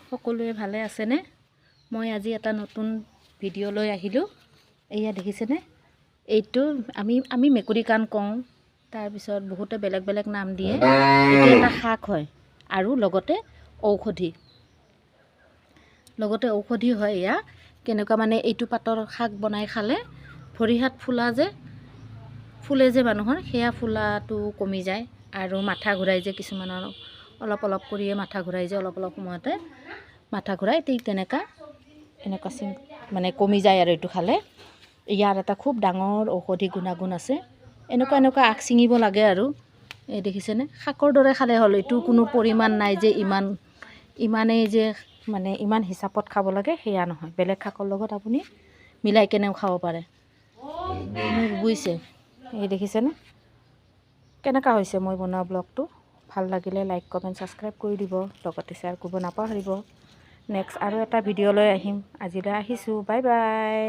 সকলোৱে ভালে আছেনে? মই আজি এটা নতুন ভিডিঅ' লৈ আহিলোঁ। এয়া দেখিছেনে? এইটো আমি মেকুৰী কাণ কওঁ, তাৰপিছত বহুতে বেলেগ বেলেগ নাম দিয়ে। এইটো এটা শাক হয় আৰু লগতে ঔষধি হয়। এয়া কেনেকুৱা মানে এইটো পাতৰ শাক বনাই খালে ভৰি হাত ফুলে যে মানুহৰ, সেয়া ফুলাটো কমি যায় আৰু মাথা ঘূৰাই যে কিছুমানৰ অলপ অলপ কৰিয়ে মাথা ঘূৰাই যে অলপ সময়তে মাথা ঘূৰাই ঠিক এনেকুৱা মানে কমি যায় আৰু এইটো খালে। ইয়াৰ এটা খুব ডাঙৰ ঔষধি গুণাগুণ আছে। এনেকুৱা আগ ছিঙিব লাগে আৰু এই দেখিছেনে? শাকৰ দৰে খালে হ'ল। এইটো কোনো পৰিমাণ নাই যে ইমানেই যে মানে ইমান হিচাপত খাব লাগে, সেয়া নহয়। বেলেগ শাকৰ লগত আপুনি মিলাই কেনেও খাব পাৰে, বুজিছে? এই দেখিছেনে কেনেকুৱা হৈছে মই বনোৱা ব্লগটো? ভাল লাগিলে লাইক কমেণ্ট ছাবস্ক্ৰাইব কৰি দিব, লগতে শ্বেয়াৰ কৰিব নাপাহৰিব। নেক্সট আৰু এটা ভিডিঅ' লৈ আহিম। আজিলৈ আহিছোঁ, বাই বাই।